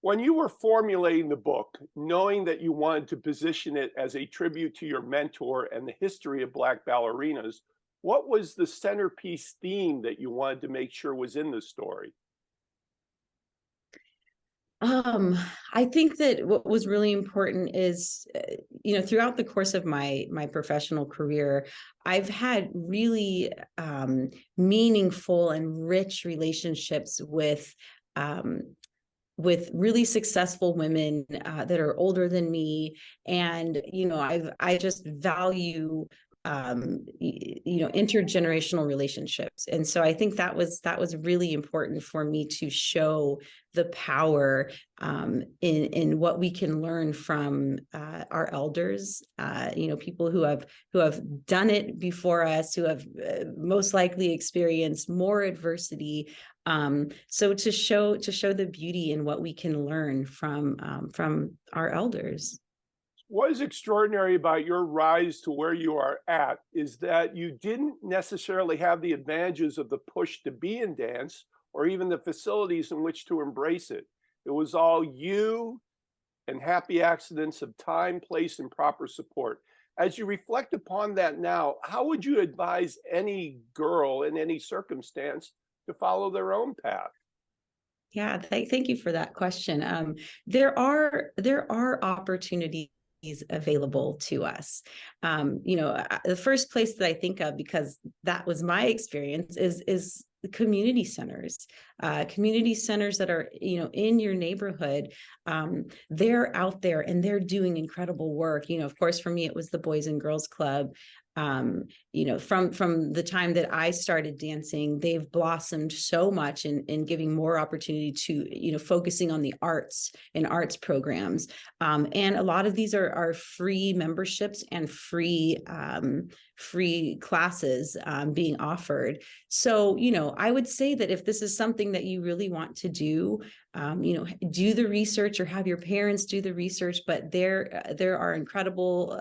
When you were formulating the book, knowing that you wanted to position it as a tribute to your mentor and the history of Black ballerinas, what was the centerpiece theme that you wanted to make sure was in the story? Um, I think that what was really important is, throughout the course of my professional career, I've had really meaningful and rich relationships with really successful women that are older than me, and I just value intergenerational relationships, and so I think that was really important for me to show the power in what we can learn from our elders, people who have done it before us, who have most likely experienced more adversity. So to show the beauty in what we can learn from our elders. What is extraordinary about your rise to where you are at is that you didn't necessarily have the advantages of the push to be in dance or even the facilities in which to embrace it. It was all you and happy accidents of time, place, and proper support. As you reflect upon that now, how would you advise any girl in any circumstance to follow their own path? Yeah, thank you for that question. There are opportunities available to us. The first place that I think of, because that was my experience, is the community centers that are in your neighborhood. They're out there and they're doing incredible work. Of course, for me, it was the Boys and Girls Club. From the time that I started dancing, they've blossomed so much in giving more opportunity to, focusing on the arts and arts programs. And a lot of these are free memberships and free classes being offered. So, I would say that if this is something that you really want to do, do the research or have your parents do the research. But there are incredible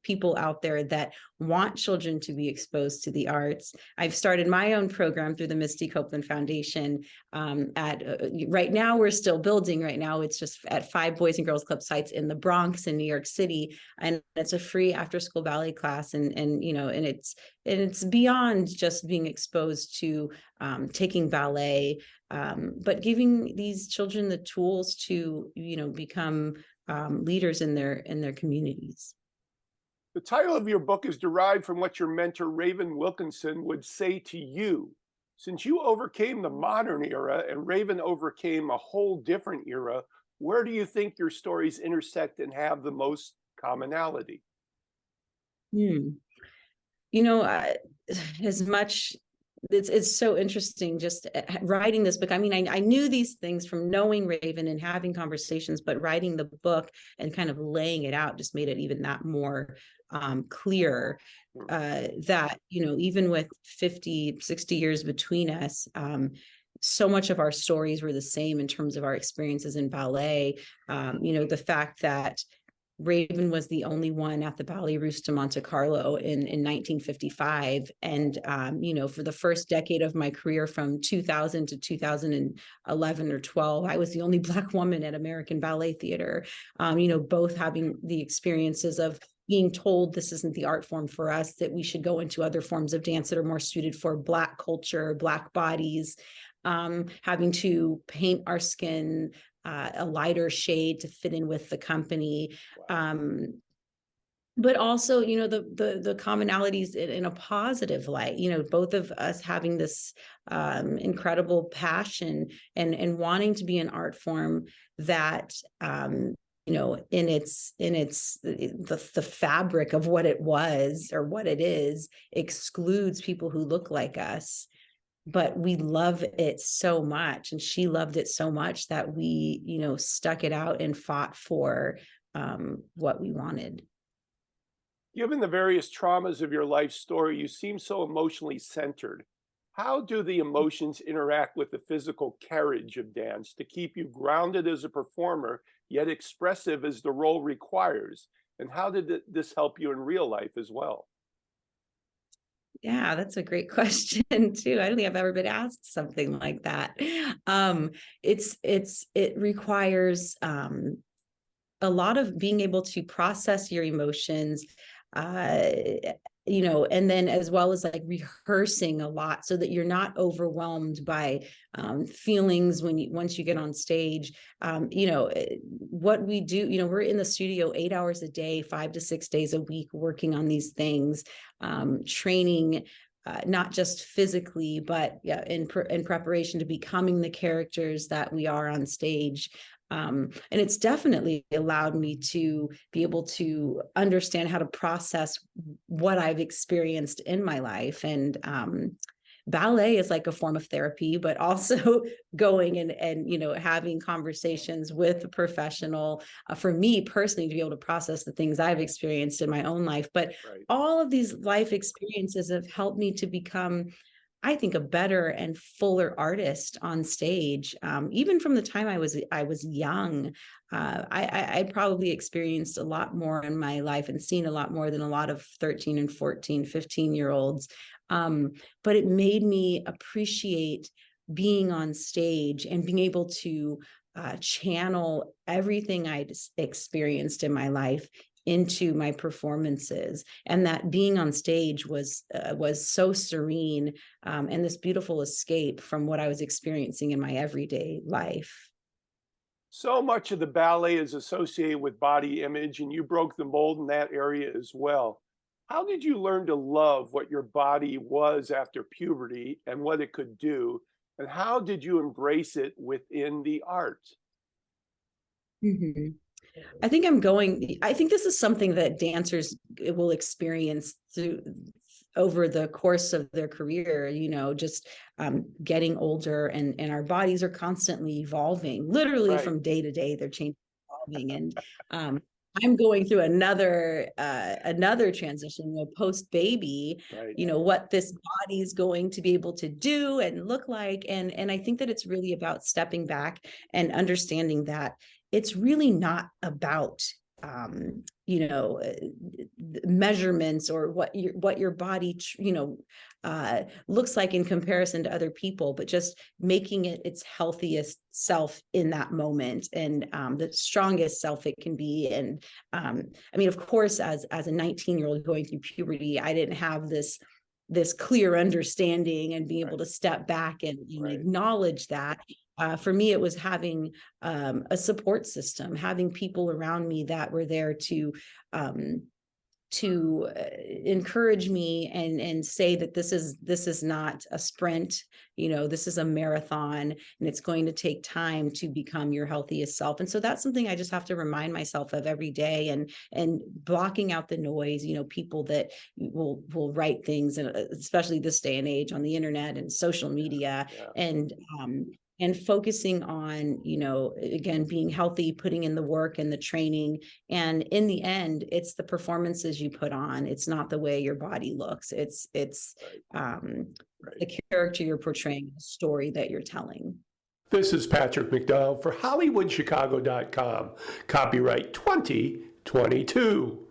people out there that want children to be exposed to the arts. I've started my own program through the Misty Copeland Foundation. Right now, we're still building. Right now, it's just at 5 Boys and Girls Club sites in the Bronx and New York City, and it's a free after-school ballet class. And it's beyond just being exposed to taking ballet, but giving these children the tools to become leaders in their communities. The title of your book is derived from what your mentor, Raven Wilkinson, would say to you. Since you overcame the modern era and Raven overcame a whole different era, where do you think your stories intersect and have the most commonality? Hmm. you know I, as much it's so interesting just writing this book. I mean, I knew these things from knowing Raven and having conversations, but writing the book and kind of laying it out just made it even that more clear, that even with 50-60 years between us, so much of our stories were the same in terms of our experiences in ballet. The fact that Raven was the only one at the Ballet Russe de Monte Carlo in 1955. And, for the first decade of my career, from 2000 to 2011 or 12, I was the only Black woman at American Ballet Theater, both having the experiences of being told this isn't the art form for us, that we should go into other forms of dance that are more suited for Black culture, Black bodies, having to paint our skin a lighter shade to fit in with the company. But also, the commonalities in a positive light, both of us having this incredible passion and wanting to be an art form that, in its the fabric of what it was or what it is, excludes people who look like us. But we love it so much, and she loved it so much, that we stuck it out and fought for what we wanted. Given the various traumas of your life story, you seem so emotionally centered. How do the emotions interact with the physical carriage of dance to keep you grounded as a performer, yet expressive as the role requires? And how did this help you in real life as well? Yeah, that's a great question too. I don't think I've ever been asked something like that. It requires a lot of being able to process your emotions, uh, and then as well as like rehearsing a lot so that you're not overwhelmed by feelings once you get on stage. What we do, we're in the studio 8 hours a day, 5 to 6 days a week, working on these things, training. Not just physically, but yeah, in preparation to becoming the characters that we are on stage. And it's definitely allowed me to be able to understand how to process what I've experienced in my life. And ballet is like a form of therapy, but also going and having conversations with a professional, for me personally, to be able to process the things I've experienced in my own life. But Right. all of these life experiences have helped me to become, I think, a better and fuller artist on stage. Even from the time I was young, I probably experienced a lot more in my life and seen a lot more than a lot of 13 and 14, 15-year-olds. But it made me appreciate being on stage and being able to channel everything I'd experienced in my life into my performances, and that being on stage was so serene, and this beautiful escape from what I was experiencing in my everyday life. So much of the ballet is associated with body image, and you broke the mold in that area as well. How did you learn to love what your body was after puberty and what it could do? And how did you embrace it within the art? Mhm. I think this is something that dancers will experience through over the course of their career, just getting older, and our bodies are constantly evolving, literally Right, from day to day, they're changing, evolving. And I'm going through another transition, post baby, right, what this body is going to be able to do and look like. And I think that it's really about stepping back and understanding that it's really not about measurements or what your body looks like in comparison to other people, but just making it its healthiest self in that moment, and the strongest self it can be. And I mean, of course, as a 19-year-old going through puberty, I didn't have this clear understanding and being able right, to step back and right. acknowledge that. For me, it was having a support system, having people around me that were there um, to encourage me and say that this is not a sprint, this is a marathon, and it's going to take time to become your healthiest self. And so that's something I just have to remind myself of every day, and blocking out the noise, people that will write things, and especially this day and age on the internet and social media, Yeah. and and focusing on, again, being healthy, putting in the work and the training. And in the end, it's the performances you put on. It's not the way your body looks. It's Right, the right. character you're portraying, the story that you're telling. This is Patrick McDonald for HollywoodChicago.com. Copyright 2022.